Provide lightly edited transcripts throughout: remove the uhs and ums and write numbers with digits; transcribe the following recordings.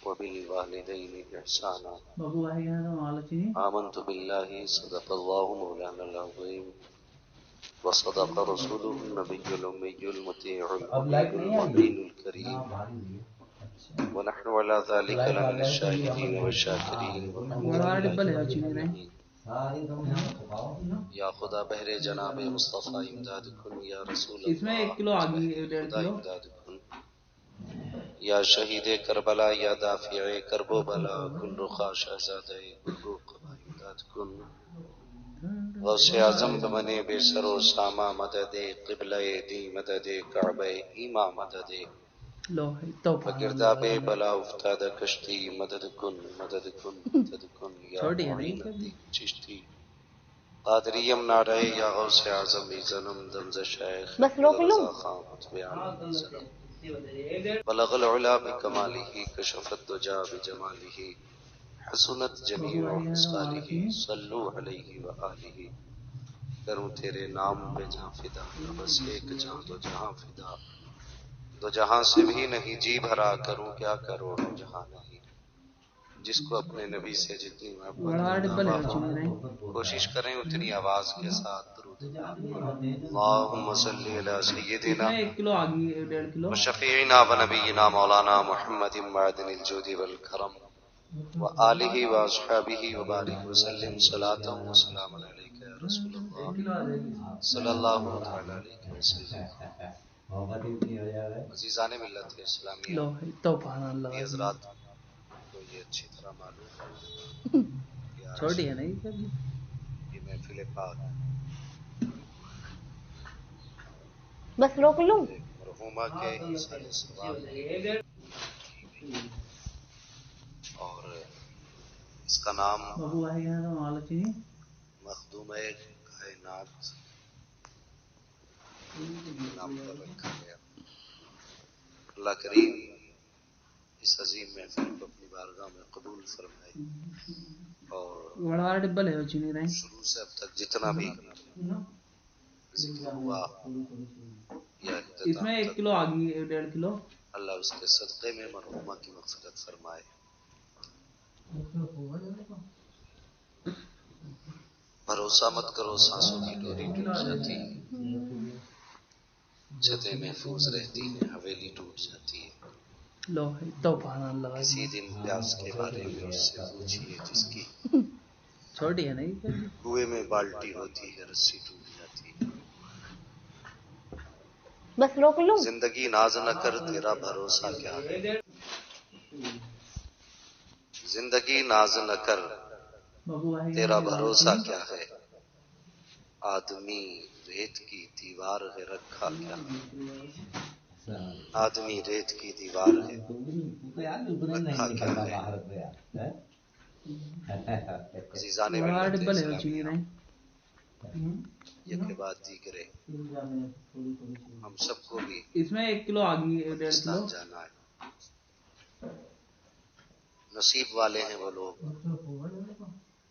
وبالوالدين إحسانا آمنت بالله صدق الله مولانا العظيم وصدق رسوله النبي الأمي المطيع الأمين الكريم ونحن على ذلك لمن الشاهدين والشاكرين والحمد لله رب العالمين یا خدا بہر جناب مصطفیٰ امداد کن، یا رسول اللہ خدا امداد کن، یا شہید کربلا یا دافع کرب و بلا کل رخا شہزادہ گلو قبا امداد کن، غوث اعظم بمنے بے سر و ساما مدد قبلہ دی مدد کعبہ ایما مدد بگرداب بلا افتاد کشتی مدد کن مدد کن مدد کن یا معین الدین چشتی قادریم نعرہ یا غوث اعظم ظلم دمز شیخ رضا خان قطب عالم سلام بلغ العلا بکمالہ کشف الدجا بجمالہ حسنت جمیع خصالہ صلو علیہ وآلہ کروں تیرے نام پہ جہاں فدا، بس ایک جہاں دو جہاں فدا، دو جہاں سے بھی نہیں جی بھرا، کروں کیا کروڑوں جہاں نہیں، جس کو اپنے نبی سے جتنی محبت کوشش کریں اتنی آواز کے ساتھ درود اللہم صلی علی سیدنا وشفیعنا ونبینا مولانا محمد معدن الجود والکرم وآلہ واصحابہ وبارک وسلم صلاۃ وسلام علیک یا رسول اللہ صلی اللہ تعالی علیہ وسلم۔ عزیزان ملت اسلامیہ، یہ حضرات کو یہ اچھی طرح معلوم ہے کہ یہ محفل پاک بس روک لوں مرحومہ کے ایصال ثواب اور اس کا نام مخدومہ کائنات نام پر رکھا گیا۔ اللہ کریم اس عظیم محفل کو اپنی بارگاہ میں قبول فرمائے اور شروع سے اب تک جتنا بھی ذکر ہوا یا اللہ اس کے صدقے میں مرحومہ کی مغفرت فرمائے۔ بھروسہ مت کرو سانسوں کی ڈوری ٹوٹ جاتی ہے، چھتیں محفوظ رہتی ہیں حویلی ٹوٹ جاتی ہے۔ کسی دن پیاس کے بارے میں اس سے پوچھئے جس کی کنویں میں بالٹی ہوتی ہے رسی ٹوٹ جاتی ہے۔ بس روک لوں زندگی ناز نہ کر تیرا بھروسہ کیا ہے، زندگی ناز نہ کر تیرا بھروسہ کیا ہے، آدمی ریت کی دیوار ہے رکھا کیا ہے، آدمی ریت کی دیوار ہے رکھا کیا ہے۔ عزیزان ملت اسلامیہ، یہ کے بعد دیگرے ہم سب کو بھی پاکستان جانا ہے۔ نصیب والے ہیں وہ لوگ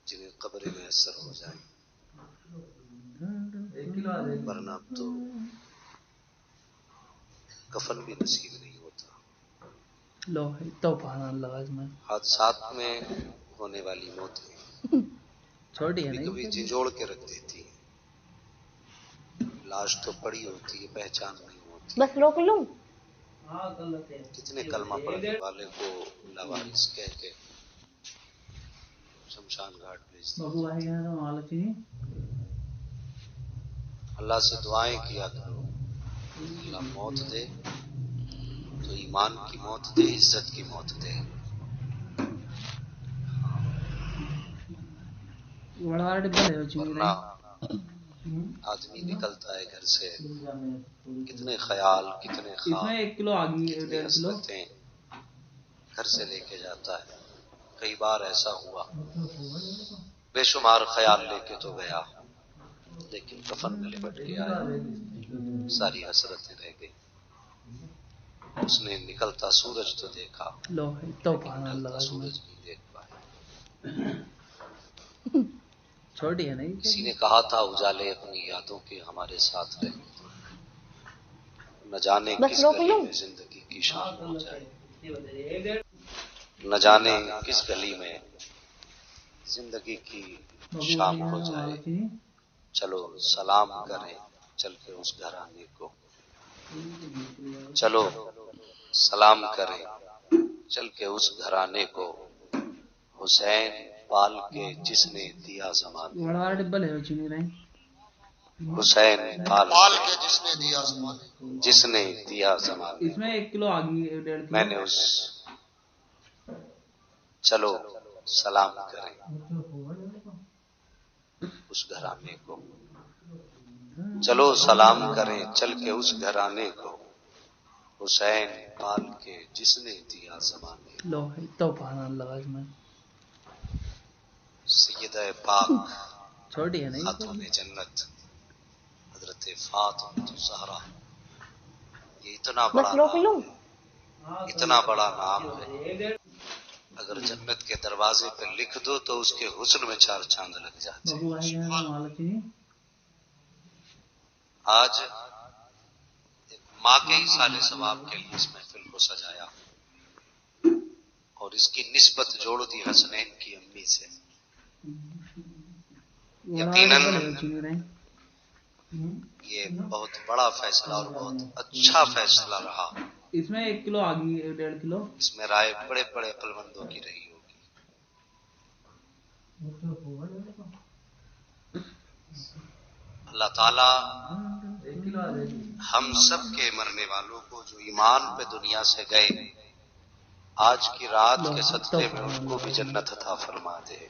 جنہیں قبر میسر ہو جائیں، ورنہ اب تو کفن بھی نصیب نہیں ہوتا۔ حادثات میں ہونے والی موتیں کبھی کبھی جھنجھوڑ کے رکھ دیتی ہیں، لاش تو پڑی ہوتی ہے پہچان نہیں ہوتی۔ بس روک لوں کتنے کلمہ پڑھنے والے کو لاوارث کہہ کے شمشان گھاٹ بھیج دیا۔ اللہ سے دعائیں کیا کرو، اللہ موت دے تو ایمان کی موت دے، عزت کی موت دے۔ ورنہ آدمی نکلتا ہے گھر سے، کتنے خیال کتنے خواب کتنی حسرتیں گھر سے لے کے جاتا ہے۔ کئی بار ایسا ہوا بے شمار خیال لے کے تو گیا لیکن کفن میں لپٹ کے آیا، ساری حسرتیں رہ گئی۔ اس نے نکلتا سورج تو دیکھا لیکن ڈھلتا سورج نہیں دیکھ پایا۔ کسی نے کہا تھا اجالے اپنی یادوں کے ہمارے ساتھ رہے، نہ جانے بس کس روک گلی لوں؟ میں زندگی کی شام ہو جائے، نہ جانے کس گلی میں زندگی کی شام ہو جائے، چلو سلام کریں چل کے اس گھرانے کو، چلو سلام کریں چل کے اس گھرانے کو، حسین پال کے جس نے دیا زمانے، حسین پال کے جس نے دیا زمانے، جس نے دیا زمانے، اس میں 1 کلو آگی 1.5 کلو میں نے اس، چلو سلام کریں اس گھرانے کو، چلو سلام کریں چل کے اس گھرانے کو، حسین پال کے جس نے دیا زمانے، لو توفان اللہ اس میں سیدہ پاک چھوٹی ہے نہیں خاتون جنت حضرت فاطمہ الزہرا، یہ اتنا بس بڑا روک نام لوں؟ ہے، اتنا بڑا نام ہے، اگر جنت کے دروازے پہ لکھ دو تو اس کے حسن میں 4 چاند لگ جاتے بابو بھائی ہیں۔ جان مالچی آج ایک ماں کے ہی سال ثواب کے لیے اس محفل کو سجایا اور اس کی نسبت جوڑ دی حسنین کی امی سے، یقیناً یہ بہت بڑا فیصلہ اور بہت اچھا فیصلہ رہا، اس میں 1 کلو آگی 1.5 کلو اس میں رائے بڑے بڑے عقل مندوں کی رہی ہوگی۔ اللہ تعالی ہم سب کے مرنے والوں کو جو ایمان پہ دنیا سے گئے آج کی رات کے صدقے میں ان کو بھی جنت عطا فرما دے۔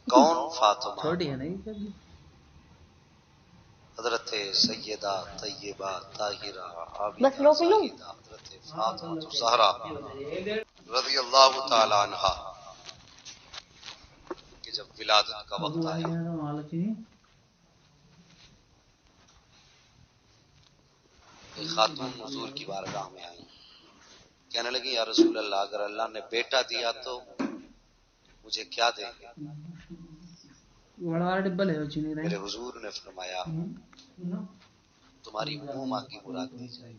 کون؟ فاطمہ، چھوٹی ہے نہیں حضرت سیدہ طیبہ طاہرہ بس عابدہ روک لوں؟ زاہدہ حضرت فاطمہ الزہرا رضی اللہ تعالی عنہا کہ جب ولادت کا بابو وقت بھائی آیا جان مالچی ایک خاتون حضور کی بارگاہ میں آئی، کہنے لگی یا رسول اللہ اگر اللہ نے بیٹا دیا تو مجھے کیا دیں گے؟ بڑا ڈبل ہے چینی میرے حضور نے فرمایا تمہاری منہ مانگی مراد دی جائے،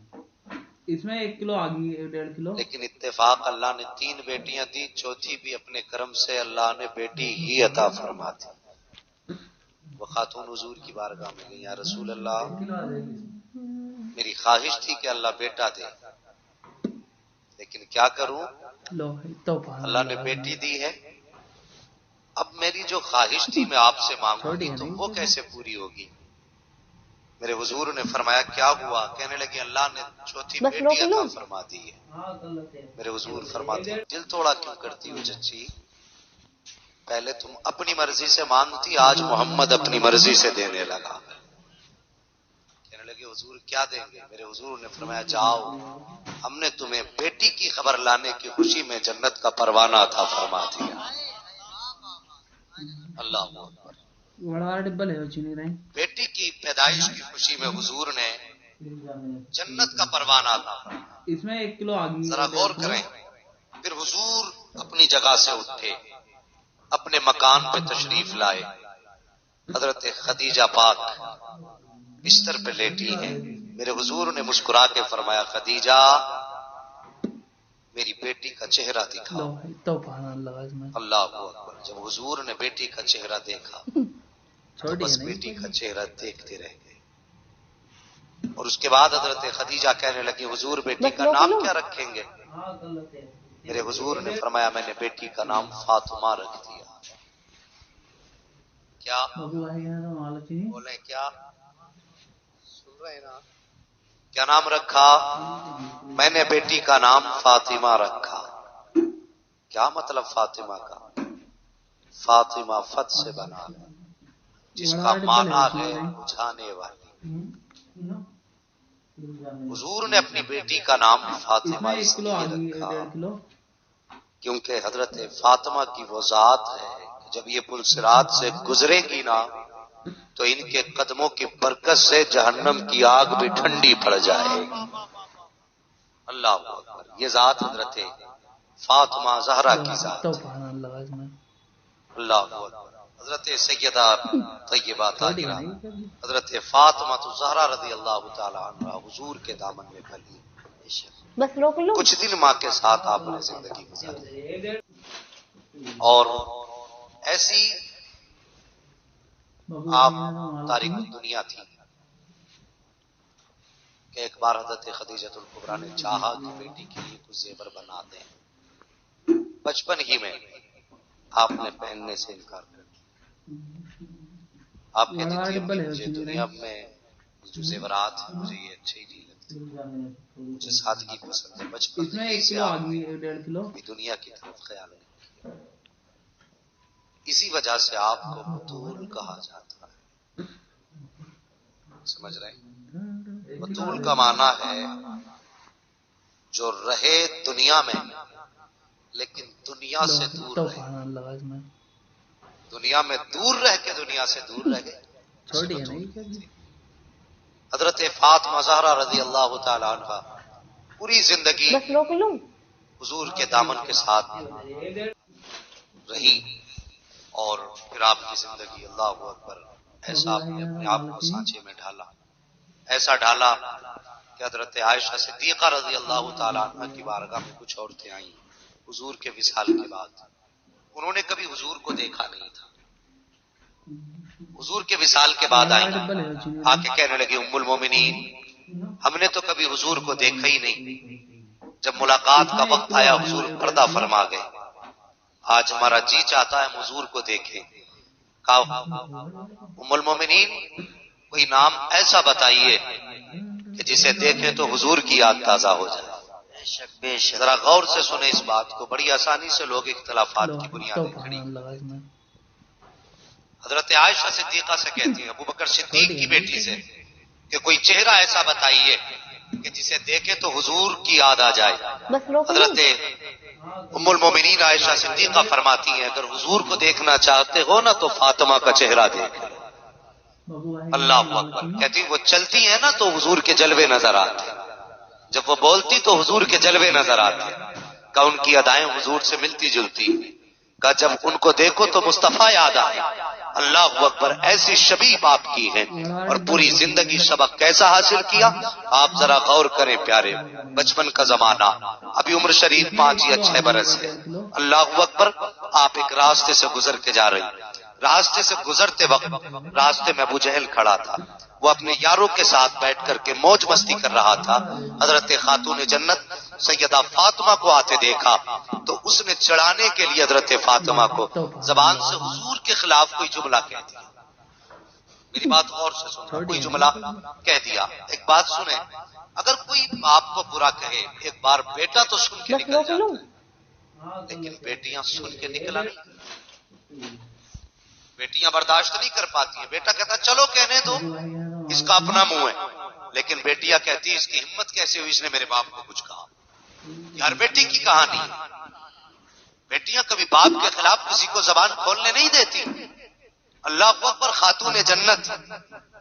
اس میں 1 کلو آگی 1.5 کلو لیکن اتفاق اللہ نے 3 بیٹیاں دی، چوتھی بھی اپنے کرم سے اللہ نے بیٹی ہی عطا فرما دی۔ وہ خاتون حضور کی بارگاہ میں گئی، یا رسول اللہ میری خواہش تھی کہ اللہ بیٹا دے، لیکن کیا کروں، لو توفان اللہ نے بیٹی دی ہے، اب میری جو خواہش تھی میں آپ سے مانگوں گی تو وہ کیسے پوری ہوگی؟ میرے حضور نے فرمایا کیا ہوا؟ کہنے لگے اللہ نے چوتھی بس بیٹی روک عطا لوں؟ فرما دی ہے۔ میرے حضور فرماتے ہیں دل توڑا کیوں کرتی ہو چچی، پہلے تم اپنی مرضی سے مانگتی، آج محمد اپنی مرضی سے دینے لگا۔ کہنے لگے حضور کیا دیں گے؟ میرے حضور نے فرمایا جاؤ ہم نے تمہیں بیٹی کی خبر لانے کی خوشی میں جنت کا پروانہ عطا فرما دیا۔ اللہ اکبر، بڑا ڈبل ہے چینی بیٹی کی پیدائش کی خوشی میں حضور نے جنت کا پروانہ عطا فرمایا۔ اس میں 1 کلو آگی ذرا غور کریں، پھر حضور اپنی جگہ سے اٹھے، اپنے مکان پہ تشریف لائے، حضرت خدیجہ پاک بستر پہ لیٹی ہیں، میرے حضور نے مسکرا کے فرمایا خدیجہ میری بیٹی کا چہرہ دکھاؤ۔ توفان اللہ اس میں اللہ اکبر، جب حضور نے بیٹی کا چہرہ دیکھا تو بس بیٹی کا چہرہ دیکھتے رہ گئے، اور اس کے بعد حضرت خدیجہ کہنے لگی حضور بیٹی کا نام کیا رکھیں گے؟ میرے حضور نے فرمایا میں نے بیٹی کا نام فاطمہ رکھ دیا۔ کیا بولیں؟ کیا سن رہے ہیں نا؟ کیا نام رکھا؟ میں نے بیٹی کا نام فاطمہ رکھا۔ کیا مطلب فاطمہ کا؟ فاطمہ فتح سے بنا ہے جس کا معنی ہے بجھانے والی۔ حضور نے اپنی بیٹی کا نام فاطمہ اس لیے رکھا کیونکہ حضرت فاطمہ کی وہ ذات ہے کہ جب یہ پل صراط سے گزرے گی نا تو ان کے قدموں کی برکت سے جہنم کی آگ بھی ٹھنڈی پڑ جائے گی۔ اللہ اکبر، یہ ذات حضرت فاطمہ زہرا کی ذات۔ اللہ اکبر، حضرت سیدہ طیبہ طاہرہ حضرت فاطمہ الزہرا رضی اللہ تعالی عنہا حضور کے دامن میں پلی. بس روک لوں. کچھ دن ماں کے ساتھ آپ نے زندگی گزاری اور ایسی آپ تاریخ دنیا تھی کہ ایک بار حضرت خدیجہ الکبریٰ نے چاہا کہ بیٹی کے لیے کچھ زیور بنا دیں. بچپن ہی میں آپ نے پہننے سے انکار کر دیا. آپ کہتی تھی مجھے دنیا میں جو زیورات ہیں مجھے یہ اچھے ہی نہیں لگتے, مجھے سادگی پسند ہے. بچپن سے آپ نے دنیا کی طرف خیال نہیں کیا. اسی وجہ سے آپ کو بطول کہا جاتا ہے. سمجھ رہے ہیں؟ بطول کا معنی ہے جو رہے دنیا میں لیکن دنیا سے دور رہے. دنیا میں دور رہ کے دنیا سے دور رہ گئے. حضرت فاطمہ زہرا رضی اللہ تعالی عنہ پوری زندگی بس روک لوں. حضور کے دامن کے ساتھ رہی اور پھر آپ کی زندگی اللہ اکبر ایسا آپ نے اپنے آپ کو سانچے میں ڈھالا, ایسا ڈھالا کہ حضرت عائشہ صدیقہ رضی اللہ تعالی عنہ کی بارگاہ میں کچھ عورتیں آئیں حضور کے وصال کے بعد. انہوں نے کبھی حضور کو دیکھا نہیں تھا. حضور کے وصال کے بعد آئیں آ کے کہنے لگی ام المومنین ہم نے تو کبھی حضور کو دیکھا ہی نہیں. جب ملاقات کا وقت آیا حضور پردہ فرما گئے. آج ہمارا جی چاہتا ہے حضور کو دیکھیں. کہا ام المومنین کوئی نام ایسا بتائیے کہ جسے دیکھیں تو حضور کی یاد تازہ ہو جائے. ذرا غور سے سنیں اس بات کو. بڑی آسانی سے لوگ اختلافات کی بنیادیں کھڑی. حضرت عائشہ صدیقہ سے کہتی ہیں ابو بکر صدیق کی بیٹی سے کہ کوئی چہرہ ایسا بتائیے کہ جسے دیکھے تو حضور کی یاد آ جائے. حضرت ام المومنین عائشہ صدیقہ فرماتی ہیں اگر حضور کو دیکھنا چاہتے ہو نا تو فاطمہ کا چہرہ دیکھ. اللہ اکبر. کہتی وہ چلتی ہیں نا تو حضور کے جلوے نظر آتے, جب وہ بولتی تو حضور کے جلوے نظر آتے. کہ ان کی ادائیں حضور سے ملتی جلتی. کہ جب ان کو دیکھو تو مصطفیٰ یاد آئے. اللہ اکبر. ایسی شبیب آپ کی ہے اور پوری زندگی سبق کیسا حاصل کیا آپ ذرا غور کریں پیارے. بچپن کا زمانہ, ابھی عمر شریف 5 یا 6 برس ہے. اللہ اکبر. آپ ایک راستے سے گزر کے جا رہی. راستے سے گزرتے وقت راستے میں ابو جہل کھڑا تھا. وہ اپنے یاروں کے ساتھ بیٹھ کر کے موج مستی کر رہا تھا. حضرت خاتون جنت سیدہ فاطمہ کو آتے دیکھا تو اس نے چڑھانے کے لیے حضرت فاطمہ کو زبان سے حضور کے خلاف کوئی جملہ کہہ دیا. میری بات غور سے سنیں. کوئی جملہ کہہ دیا. ایک بات سنیں, اگر کوئی باپ کو برا کہے ایک بار بیٹا تو سن کے نکل جاتا ہے, لیکن بیٹیاں سن کے نکلا نہیں. بیٹیاں برداشت نہیں کر پاتی ہیں. بیٹا کہتا چلو کہنے دو اس کا اپنا منہ ہے, لیکن بیٹیاں کہتی اس کی ہمت کیسے ہوئی اس نے میرے باپ کو کچھ کہا. ہر بیٹی کی کہانی. بیٹیاں کبھی باپ کے خلاف کسی کو زبان کھولنے نہیں دیتی. اللہ اکبر. خاتون جنت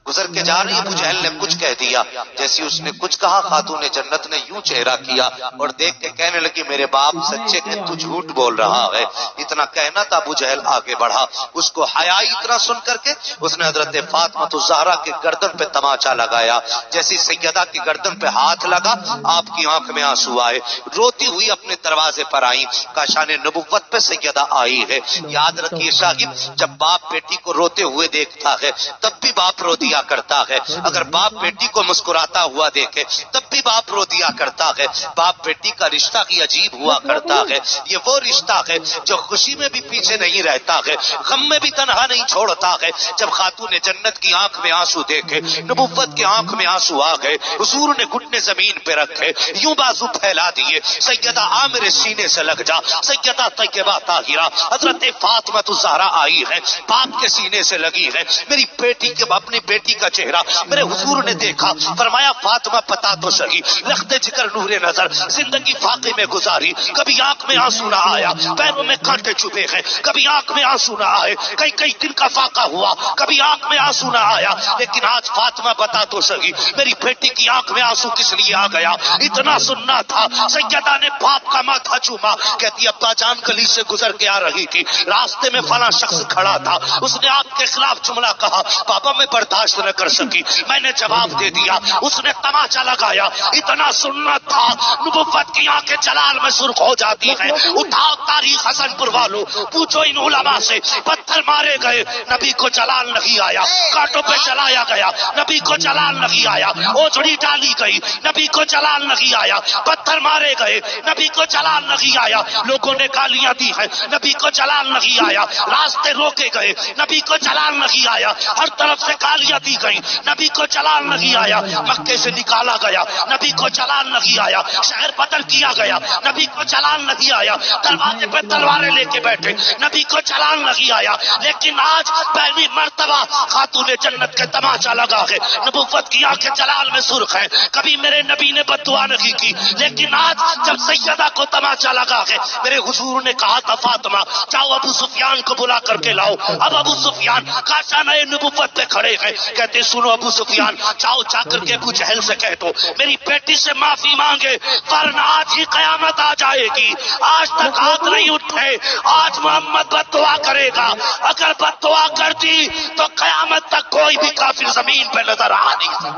گزر کے جا رہی. ابو جہل نے کچھ کہہ دیا. جیسی اس نے کچھ کہا خاتون جنت نے یوں چہرہ کیا اور دیکھ کے کہنے لگی میرے باپ سچے کہ تو جھوٹ بول رہا ہے. اتنا کہنا تھا ابو جہل آگے بڑھا. اس کو حیا اتنا سن کر کے اس نے حضرت فاطمہ الزہرا کی گردن پہ تماچا لگایا. جیسی سیدہ کی گردن پہ ہاتھ لگا آپ کی آنکھ میں آنسو آئے. روتی ہوئی اپنے دروازے پر آئی. کاشان نبوت پہ سیدہ آئی ہے. یاد رکھیے شاہد, جب باپ بیٹی کو روتے ہوئے دیکھتا ہے تب بھی باپ رو دیا کرتا ہے. اگر باپ بیٹی کو مسکراتا ہوا دیکھے تب بھی باپ رو دیا کرتا ہے. باپ بیٹی کا رشتہ ہی عجیب ہوا کرتا ہے. یہ وہ رشتہ ہے جو خوشی میں بھی پیچھے نہیں رہتا ہے, غم میں بھی تنہا نہیں چھوڑتا ہے. جب خاتون جنت کی آنکھ میں آنسو دیکھے, نبوت کی آنکھ میں آنسو آ گئے, حضور نے گھٹنے زمین پہ رکھے, یوں بازو پھیلا دیے, سیدہ آ میرے سینے سے لگ جا. سیدہ طیبہ طاہرہ حضرت فاطمہ الزہرا آئی ہے, باپ کے سینے سے لگی ہے. میری بیٹی کے باپ اپنی بیٹی کا چہرہ میرے حضور نے دیکھا، فرمایا فاطمہ پتا تو صحیح، لخت جگر نور نظر، زندگی فاقے میں گزاری، کبھی آنکھ میں آنسو نہ آیا، پیروں میں کانٹے چبھے ہیں، کبھی آنکھ میں آنسو نہ آئے، کئی کئی دن کا فاقہ ہوا، کبھی آنکھ میں آنسو نہ آیا، لیکن آج فاطمہ بتا تو صحیح میری بیٹی کی آنکھ میں آنسو کس لیے آ گیا؟ اتنا سننا تھا۔ سیدہ نے باپ کا ماتھا چوما، کہتی ابا جان گلی سے گزر کے آ رہی تھی، راستے میں فلاں شخص کھڑا تھا، اس نے آپ کے خلاف جملہ کہا، بابا میں برداشت نہ کر سکی، میں نے جواب دے دیا، اس نے تماچا لگایا۔ اتنا سننا تھا، نبوت کی آنکھیں جلال میں سرخ ہو جاتی ہیں۔ اٹھاؤ تاریخ حسن پور والو، پوچھو ان علماء سے، پتھر مارے گئے، نبی کو جلال نہیں آیا، کانٹوں پہ چلایا گیا، نبی کو جلال نہیں آیا، اوجڑی ڈالی گئی، نبی کو جلال نہیں آیا، پتھر مارے گئے، نبی کو جلال نہیں آیا، لوگوں نے گالیاں دی ہیں، نبی کو جلال نہیں آیا، راستے روکے گئے، نبی کو جلال نہیں آیا، ہر طرف سے گالیاں دی گئی، نبی کو جلال نہیں آیا، مکے سے نکالا گیا، نبی کو جلال نہیں آیا، شہر بدل کیا گیا، نبی کو جلال نہیں آیا، دروازے پہ تلواریں لے کے بیٹھے، نبی کو جلال نہیں آیا، لیکن آج پہلی مرتبہ خاتون جنت کے تماچا لگا ہے، نبوت کی آنکھیں جلال میں سرخ ہیں۔ کبھی میرے نبی نے بددعا نہیں کی، لیکن آج جب سیدہ کو تماچا لگا ہے، میرے حضور نے کہا تھا فاطمہ جاؤ ابو سفیان کو بلا کر کے لاؤ۔ اب ابو سفیان کاشانہ نبوت پہ کھڑے ہیں، کہتے سنو ابو سفیان جاؤ جا کر کے ابو جہل سے کہہ دو میری بیٹی سے معافی مانگے، ورنہ آج ہی قیامت آ جائے گی۔ آج تک ہاتھ نہیں اٹھے، آج محمد بددعا کرے گا، اگر بددعا کرتی تو قیامت تک کوئی بھی کافر زمین پہ نظر آ نہیں سکتا۔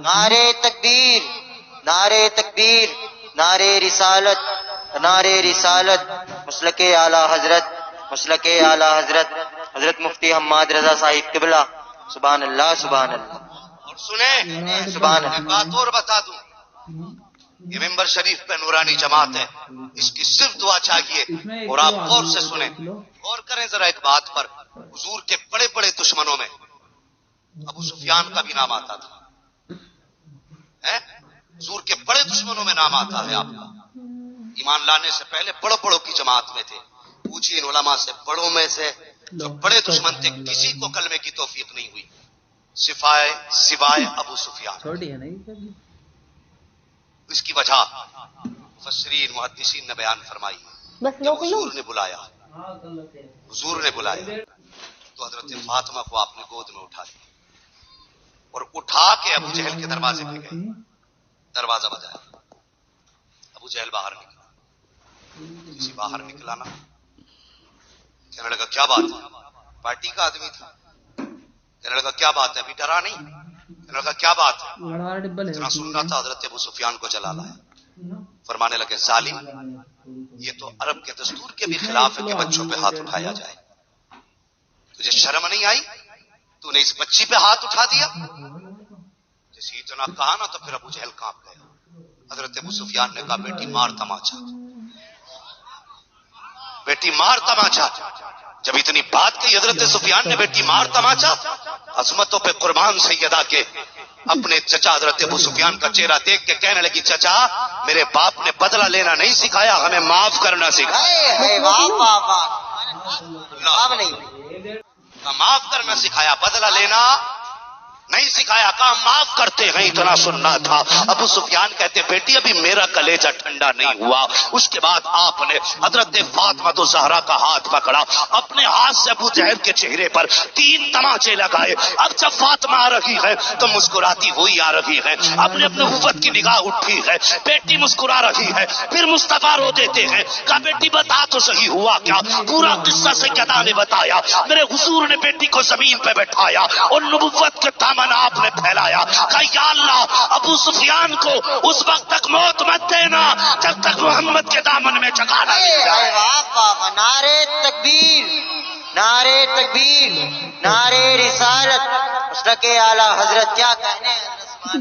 نعرے تکبیر، نعرے تکبیر، نعرے رسالت، نعرے رسالت، مسلک اعلی حضرت، مسلک اعلی حضرت حضرت مفتی حماد رضا صاحب قبلہ، سبحان اللہ سبحان اللہ۔ اور سنیں سبحان ایک اللہ۔ بات اور بتا دوں، یہ ممبر شریف پہ نورانی جماعت ہے، اس کی صرف دعا چاہیے، اور آپ غور سے سنیں، غور کریں ذرا ایک بات پر، حضور کے بڑے بڑے دشمنوں میں ابو سفیان کا بھی نام آتا تھا، حضور کے بڑے دشمنوں میں نام آتا ہے آپ کا، ایمان لانے سے پہلے بڑوں بڑوں کی جماعت میں تھے۔ پوچھیے ان علماء سے، بڑوں میں سے جو بڑے دشمن تھے کسی کو کلمے کی توفیق نہیں ہوئی سوائے ابو سفیان۔ اس کی وجہ مفسرین محدثین نے بیان فرمائی، جب حضور نے بلایا، حضور نے بلایا تو حضرت فاطمہ کو آپ نے گود میں اٹھا لیا اور اٹھا کے ابو جہل کے دروازے پہ گئے، دروازہ بجایا، ابو جہل باہر نکلا، کسی باہر نکلا نا، کہنے لگا کیا بات ہے، پارٹی کا آدمی تھا، کہنے لگا کیا بات ہے، ابھی ڈرا نہیں، کہنے لگا کیا بات ہے، اتنا سننا تھا حضرت ابو سفیان کو جلا لایا، فرمانے لگے ظالم، یہ تو عرب کے دستور کے بھی خلاف ہے کہ بچوں پہ ہاتھ اٹھایا جائے، تجھے شرم نہیں آئی، تو نے اس بچی پہ ہاتھ اٹھا دیا؟ جیسے اتنا کہا نا تو پھر ابو جہل کانپ گیا۔ حضرت ابو سفیان نے کہا بیٹی مار تماچا، بیٹی مار تماچا۔ جب اتنی بات کہی حضرت سفیان نے بیٹی مار تماچا، عظمتوں پہ قربان سیدہ کے اپنے چچا حضرت ابو سفیان کا چہرہ دیکھ کے کہنے لگی چچا میرے باپ نے بدلہ لینا نہیں سکھایا، ہمیں معاف کرنا سکھایا، معاف کرنا سکھایا، بدلہ لینا نہیں سکھایا، کہا معاف کرتے ہیں، اتنا سننا تھا۔ ابو سفیان کہتے بیٹی ابھی میرا کلیجہ ٹھنڈا نہیں ہوا۔ اس کے بعد آپ نے حضرت فاطمہ الزہرا کا ہاتھ پکڑا، اپنے ہاتھ سے ابو جہل کے چہرے پر 3 تماچے لگائے۔ اب جب فاطمہ آ رہی ہے تو مسکراتی ہوئی آ رہی ہے، اپنے نبوت کی نگاہ اٹھی ہے، بیٹی مسکرا رہی ہے، پھر مصطفیٰ رو دیتے ہیں، کہا بیٹی بتا تو صحیح ہوا کیا؟ پورا قصہ سیدہ نے بتایا، میرے حضور نے بیٹی کو زمین پہ بٹھایا اور نبوت کے دامن آپ نے پھیلایا، کہا یا اللہ ابو سفیان کو اس وقت تک موت مت دینا جب تک محمد کے دامن میں جگہ نہ دی جائے۔ نعرے تکبیر، نعرے تکبیر، نعرے رسالت، مسلک اعلی حضرت، کیا کہنے ہیں؟